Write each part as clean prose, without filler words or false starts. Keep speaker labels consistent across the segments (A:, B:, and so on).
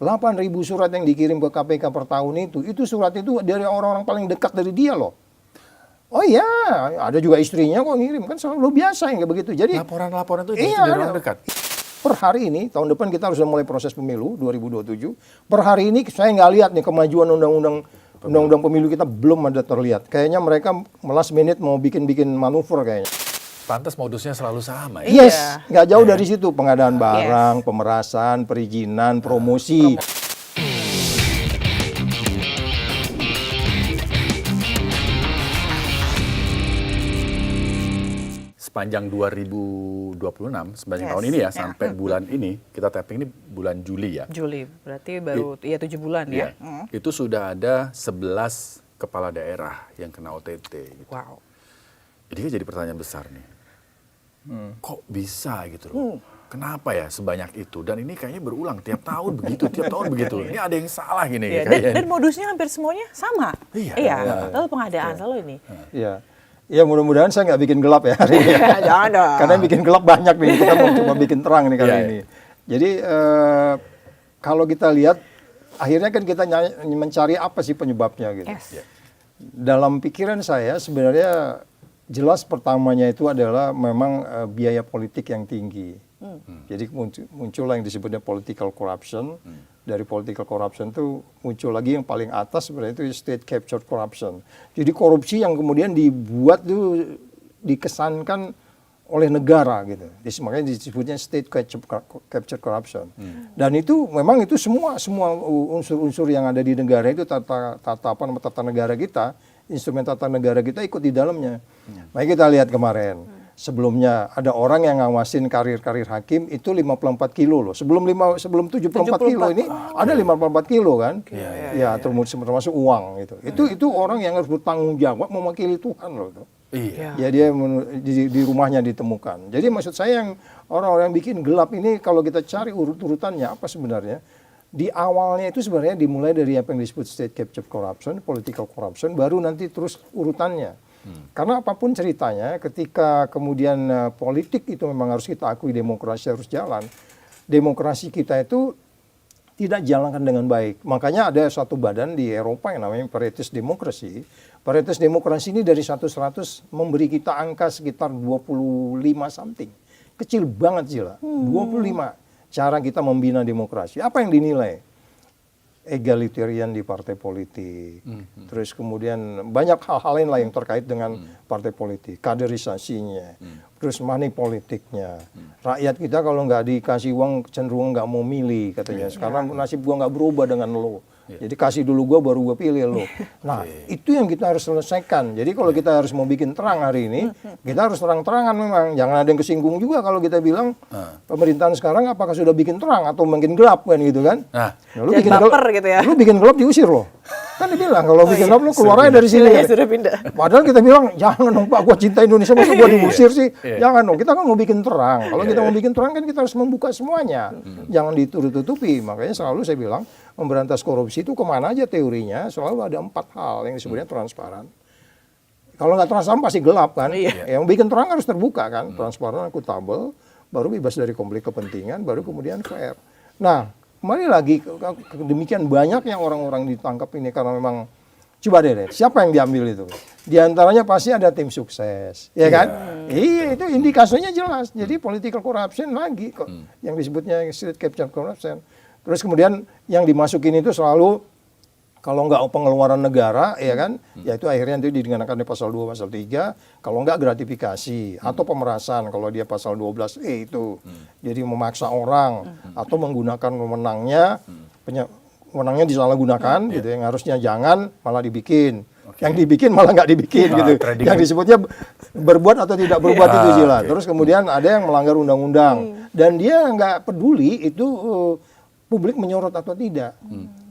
A: 8.000 surat yang dikirim ke KPK per tahun itu surat itu dari orang-orang paling dekat dari dia loh. Oh iya, ada juga istrinya kok ngirim, kan selalu biasa yang kayak begitu. Jadi
B: laporan-laporan itu
A: iya,
B: dari orang dekat.
A: per hari ini, tahun depan kita harus mulai proses pemilu 2027. Per hari ini saya nggak lihat nih kemajuan undang-undang pemilu kita belum ada terlihat. Kayaknya mereka last minute mau bikin manuver kayaknya.
B: Pantas modusnya selalu sama ya.
A: Yes, nggak jauh dari situ, pengadaan barang, pemerasan, perizinan, promosi.
B: Sepanjang 2026, sepanjang tahun ini ya, sampai bulan ini, kita tapping ini bulan Juli ya.
C: Juli, berarti baru 7 bulan ya.
B: Itu sudah ada 11 kepala daerah yang kena OTT. Gitu.
C: Wow.
B: Jadi kan jadi pertanyaan besar nih. Kok bisa gitu loh? Kenapa ya sebanyak itu? Dan ini kayaknya berulang tiap tahun begitu, tiap tahun begitu. Ini ada yang salah gini.
C: Dan modusnya hampir semuanya sama. Iya. Lalu pengadaan selalu ini.
A: Iya. Ya mudah-mudahan saya nggak bikin gelap ya hari ini.
C: Jangan dong.
A: Karena bikin gelap banyak nih, kita mau coba bikin terang nih kali ini. Jadi kalau kita lihat, akhirnya kan kita mencari apa sih penyebabnya gitu. Dalam pikiran saya sebenarnya jelas pertamanya itu adalah memang biaya politik yang tinggi. Jadi muncul yang disebutnya political corruption. Dari political corruption itu muncul lagi yang paling atas sebenarnya itu state captured corruption. Jadi korupsi yang kemudian dibuat itu dikesankan oleh negara gitu. Makanya disebutnya state captured corruption. Dan itu memang itu semua unsur-unsur yang ada di negara itu tata negara kita, instrumen tata negara kita ikut di dalamnya. Makanya kita lihat kemarin. Sebelumnya ada orang yang ngawasin karir-karir hakim itu 54 kilo loh. Sebelum 74 kilo ini ada 54 kilo kan. Ya, termasuk uang gitu. Itu orang yang harus bertanggung jawab mewakili Tuhan loh itu. Ya dia di rumahnya ditemukan. Jadi maksud saya yang orang-orang yang bikin gelap ini kalau kita cari urut-urutannya apa sebenarnya? Di awalnya itu sebenarnya dimulai dari apa yang disebut state captured corruption, political corruption, baru nanti terus urutannya. Karena apapun ceritanya, ketika kemudian politik itu memang harus kita akui demokrasi harus jalan. Demokrasi kita itu tidak jalankan dengan baik. Makanya ada satu badan di Eropa yang namanya Paritas Demokrasi. Paritas Demokrasi ini dari 100 memberi kita angka sekitar 25 something. Kecil banget sih lah, 25. Cara kita membina demokrasi. Apa yang dinilai? Egalitarian di partai politik, terus kemudian banyak hal-hal lain lah yang terkait dengan partai politik, kaderisasinya, terus money politiknya. Rakyat kita kalau nggak dikasih uang cenderung nggak mau milih katanya, karena nasib gua nggak berubah dengan lo. Jadi kasih dulu gua baru gua pilih lo. Nah itu yang kita harus selesaikan. Jadi kalau kita harus mau bikin terang hari ini, kita harus terang-terangan memang. Jangan ada yang kesinggung juga kalau kita bilang pemerintahan sekarang apakah sudah bikin terang atau makin gelap kan gitu kan.
C: Lu bikin baper gitu ya.
A: Lu bikin gelap diusir loh. Kan dibilang kalau bikin gelap lu keluar aja dari sini.
C: Sudah pindah.
A: Padahal kita bilang jangan dong Pak, gua cinta Indonesia masa gua diusir sih. Jangan dong. Kita kan mau bikin terang. Kalau kita mau bikin terang kan kita harus membuka semuanya. Jangan ditutup-tutupi. Makanya selalu saya bilang memberantas korupsi itu kemana aja teorinya selalu ada 4 hal yang disebutnya transparan. Kalau nggak transparan pasti gelap kan. Yang bikin terang harus terbuka kan. Transparan, akuntabel, baru bebas dari konflik kepentingan, baru kemudian fair. Nah, kembali lagi demikian banyaknya orang-orang ditangkap ini karena memang coba deh siapa yang diambil itu? Di antaranya pasti ada tim sukses, ya kan? Iya, itu indikasinya jelas. Jadi political corruption lagi kok yang disebutnya state captured corruption. Terus kemudian yang dimasukin itu selalu kalau nggak pengeluaran negara, ya kan, yaitu akhirnya itu dikenakan di pasal 2, pasal 3, kalau nggak gratifikasi, atau pemerasan, kalau dia pasal 12E itu, jadi memaksa orang, atau menggunakan wewenangnya, wewenangnya disalahgunakan, gitu, yang harusnya jangan, malah dibikin. Yang dibikin malah nggak dibikin, gitu. Yang disebutnya berbuat atau tidak berbuat itu jelas. Terus kemudian ada yang melanggar undang-undang, dan dia nggak peduli itu publik menyorot atau tidak.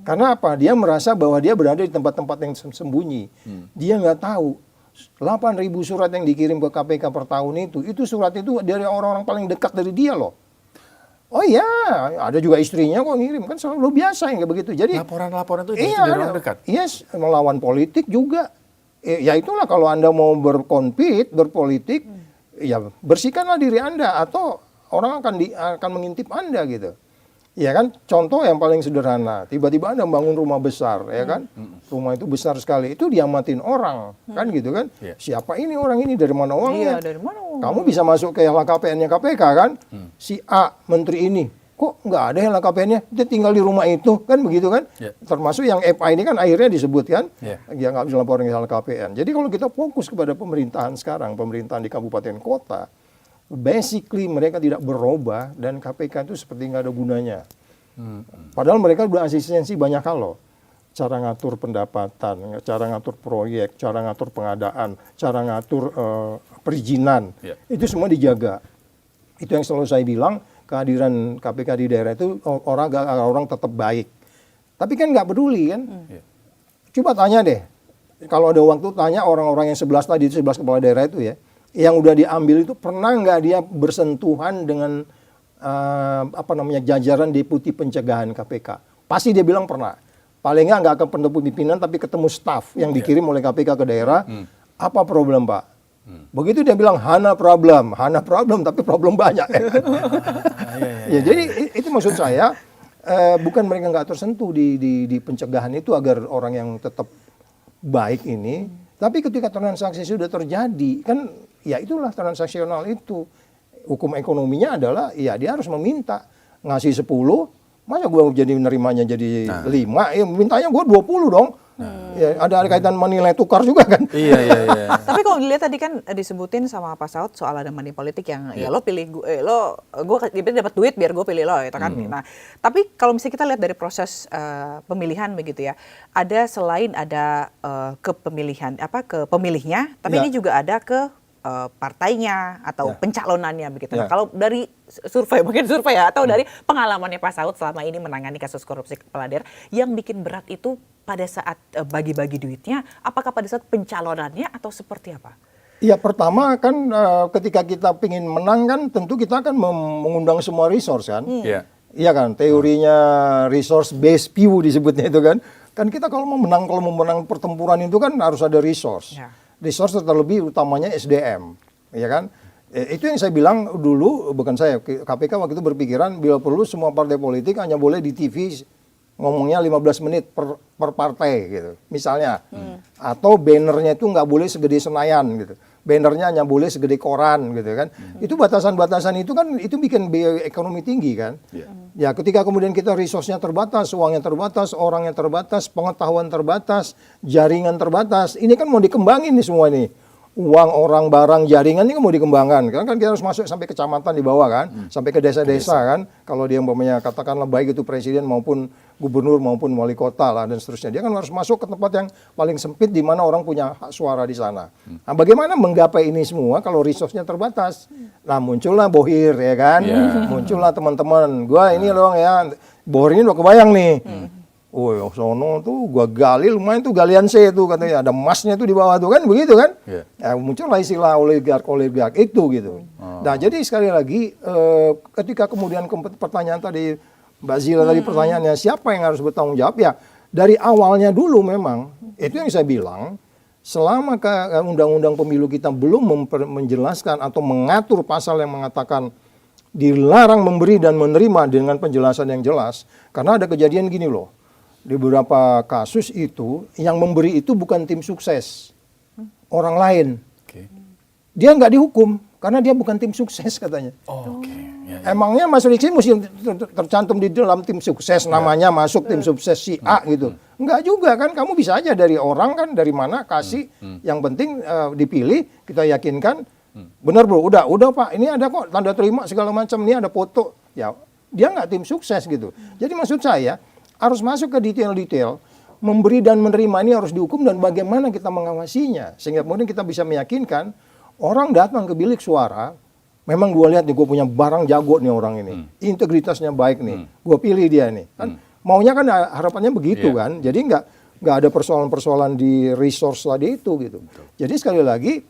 A: Karena apa? Dia merasa bahwa dia berada di tempat-tempat yang sembunyi. Dia nggak tahu 8.000 surat yang dikirim ke KPK per tahun itu surat itu dari orang-orang paling dekat dari dia loh. Oh iya, ada juga istrinya kok ngirim, kan selalu biasa yang kayak begitu. Jadi
B: laporan-laporan itu dari orang dekat.
A: Yes, melawan politik juga. Ya itulah kalau Anda mau berkompet, berpolitik, ya bersihkanlah diri Anda atau orang akan mengintip Anda gitu. Ya kan, contoh yang paling sederhana, tiba-tiba Anda bangun rumah besar, ya kan, rumah itu besar sekali, itu diamatin orang, kan gitu kan, siapa ini orang ini, dari mana uangnya?
C: Iya, dari mana uangnya?
A: Kamu bisa masuk ke LHKPN-nya KPK kan, si A menteri ini, kok nggak ada LHKPN-nya, dia tinggal di rumah itu, kan begitu kan? Termasuk yang FA ini kan akhirnya disebutkan, ya nggak bisa laporin ke LHKPN. Jadi kalau kita fokus kepada pemerintahan sekarang, pemerintahan di kabupaten kota, basically mereka tidak berubah dan KPK itu seperti nggak ada gunanya. Padahal mereka udah asistensi banyak hal loh. Cara ngatur pendapatan, cara ngatur proyek, cara ngatur pengadaan, cara ngatur perizinan. Itu semua dijaga. Itu yang selalu saya bilang, kehadiran KPK di daerah itu orang tetap baik. Tapi kan nggak peduli kan. Coba tanya deh, kalau ada waktu tanya orang-orang yang 11 tadi, 11 kepala daerah itu ya, yang udah diambil itu pernah nggak dia bersentuhan dengan jajaran deputi pencegahan KPK? Pasti dia bilang pernah. Paling nggak akan ketemu pimpinan, tapi ketemu staf yang dikirim oleh KPK ke daerah. Apa problem Pak? Begitu dia bilang hana problem, tapi problem banyak. Ya, jadi itu maksud saya, bukan mereka nggak tersentuh di pencegahan itu agar orang yang tetap baik ini. Tapi ketika transaksi sudah terjadi, kan ya itulah transaksional itu. Hukum ekonominya adalah, ya dia harus meminta. Ngasih 10, masa gue jadi nerimanya jadi 5, ya mintanya gue 20 dong. Ya, ada kaitan nilai tukar juga kan.
B: Iya.
C: Tapi kalau dilihat tadi kan disebutin sama Pak Saud soal ada money politik yang ya lo pilih gue dapat duit biar gue pilih lo gitu kan. Nah, tapi kalau misalnya kita lihat dari proses pemilihan begitu ya, ada selain ada ke pemilihnya, tapi ini juga ada ke partainya atau pencalonannya begitu. Nah, kalau dari survei ya atau dari pengalamannya Pak Saud selama ini menangani kasus korupsi kepala daerah, yang bikin berat itu pada saat bagi-bagi duitnya, apakah pada saat pencalonannya atau seperti apa?
A: Ya pertama kan ketika kita ingin menang kan tentu kita akan mengundang semua resource kan. Iya kan, teorinya resource based view disebutnya itu kan. Kan kita kalau mau menang pertempuran itu kan harus ada resource. Resource terlebih utamanya SDM, ya kan? Itu yang saya bilang dulu, bukan saya, KPK waktu itu berpikiran bila perlu semua partai politik hanya boleh di TV ngomongnya 15 menit per partai gitu, misalnya. Atau bannernya itu nggak boleh segede Senayan gitu. Bannernya hanya boleh segede koran gitu kan. Itu batasan-batasan itu kan itu bikin biaya ekonomi tinggi kan. Ya ketika kemudian kita resource-nya terbatas, uangnya terbatas, orangnya terbatas, pengetahuan terbatas, jaringan terbatas. Ini kan mau dikembangin nih semua nih. Uang, orang, barang, jaringan ini kan mau dikembangkan. Kan kita harus masuk sampai kecamatan di bawah kan, sampai ke desa-desa kan. Kalau dia umpamanya katakanlah baik itu presiden maupun gubernur maupun wali kota lah dan seterusnya. Dia kan harus masuk ke tempat yang paling sempit di mana orang punya hak suara di sana. Nah, bagaimana menggapai ini semua kalau resource-nya terbatas? Nah, muncullah Bohir ya kan. Muncullah teman-teman. Gua ini loh ya, Bohir ini udah kebayang nih. Oh, sono tuh gua gali lumayan tuh galian C tuh katanya ada emasnya tuh di bawah tuh kan begitu kan. Ya, muncullah istilah oligark itu gitu. Nah, jadi sekali lagi ketika kemudian pertanyaan tadi Mbak Zila tadi pertanyaannya siapa yang harus bertanggung jawab ya dari awalnya dulu memang itu yang saya bilang selama undang-undang pemilu kita belum menjelaskan atau mengatur pasal yang mengatakan dilarang memberi dan menerima dengan penjelasan yang jelas karena ada kejadian gini loh. Di beberapa kasus itu, yang memberi itu bukan tim sukses. Orang lain. Dia nggak dihukum, karena dia bukan tim sukses katanya. Emangnya Mas Riksi mesti tercantum di dalam tim sukses, namanya masuk tim sukses si A gitu. Enggak juga kan, kamu bisa aja dari orang kan, dari mana kasih. Yang penting dipilih, kita yakinkan. Benar bro, udah Pak, ini ada kok tanda terima segala macam, ini ada foto. Ya, dia nggak tim sukses gitu. Jadi maksud saya, harus masuk ke detail-detail, memberi dan menerima ini harus dihukum dan bagaimana kita mengawasinya. Sehingga kemudian kita bisa meyakinkan, orang datang ke bilik suara, memang gue lihat nih, gue punya barang jago nih orang ini. Integritasnya baik nih, gue pilih dia nih. Kan, maunya kan harapannya begitu kan, jadi nggak ada persoalan-persoalan di resource tadi itu gitu. Jadi sekali lagi,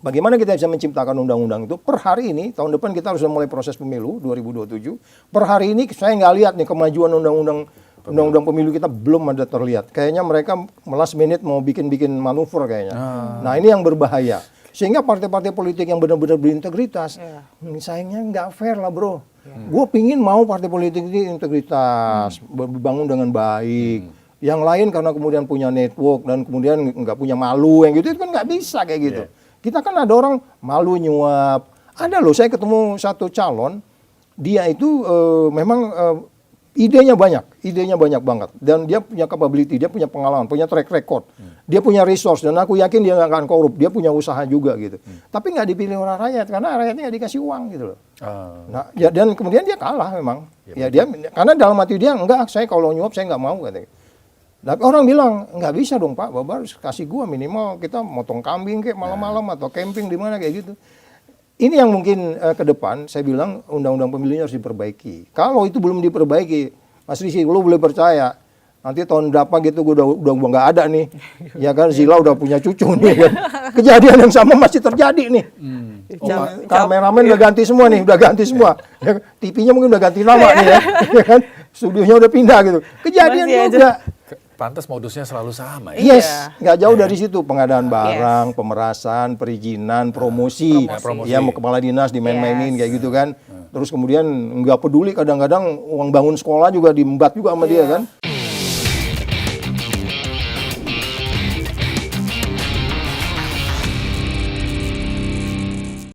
A: bagaimana kita bisa menciptakan undang-undang itu? Per hari ini, tahun depan kita harus mulai proses pemilu 2027. Per hari ini saya nggak lihat nih kemajuan undang-undang pemilu kita belum ada terlihat. Kayaknya mereka last minute mau bikin manuver kayaknya. Nah ini yang berbahaya. Sehingga partai-partai politik yang benar-benar berintegritas, sayangnya nggak fair lah bro. Gue pingin mau partai politik ini integritas, dibangun dengan baik. Yang lain karena kemudian punya network dan kemudian nggak punya malu yang gitu, itu kan nggak bisa kayak gitu. Kita kan ada orang malu nyuap. Ada loh, saya ketemu satu calon, dia itu memang idenya banyak banget. Dan dia punya capability, dia punya pengalaman, punya track record. Dia punya resource, dan aku yakin dia nggak akan korup. Dia punya usaha juga gitu. Tapi nggak dipilih orang rakyat, karena rakyatnya nggak dikasih uang gitu loh. Nah, ya, dan kemudian dia kalah memang. Karena dalam hati dia, enggak, saya kalau nyuap saya nggak mau katanya. Tapi orang bilang, nggak bisa dong Pak, Bapak harus kasih gua minimal kita motong kambing kayak malam-malam atau camping di mana kayak gitu. Ini yang mungkin ke depan, saya bilang undang-undang pemilunya harus diperbaiki. Kalau itu belum diperbaiki, Mas Rizky, lu boleh percaya, nanti tahun berapa gitu gue udah nggak ada nih. Ya kan, Zila udah punya cucu nih. Kan. Kejadian yang sama masih terjadi nih. Kameramen udah ganti semua nih, udah ganti semua. Ya, TV-nya mungkin udah ganti nama nih ya. Ya kan, studionya udah pindah gitu. Kejadian juga.
B: Pantas modusnya selalu sama ya?
A: Yes, nggak jauh dari situ, pengadaan barang, pemerasan, perizinan, promosi. Ya mau kepala dinas dimain-mainin kayak gitu kan. Terus kemudian nggak peduli kadang-kadang uang bangun sekolah juga diembat juga sama dia kan.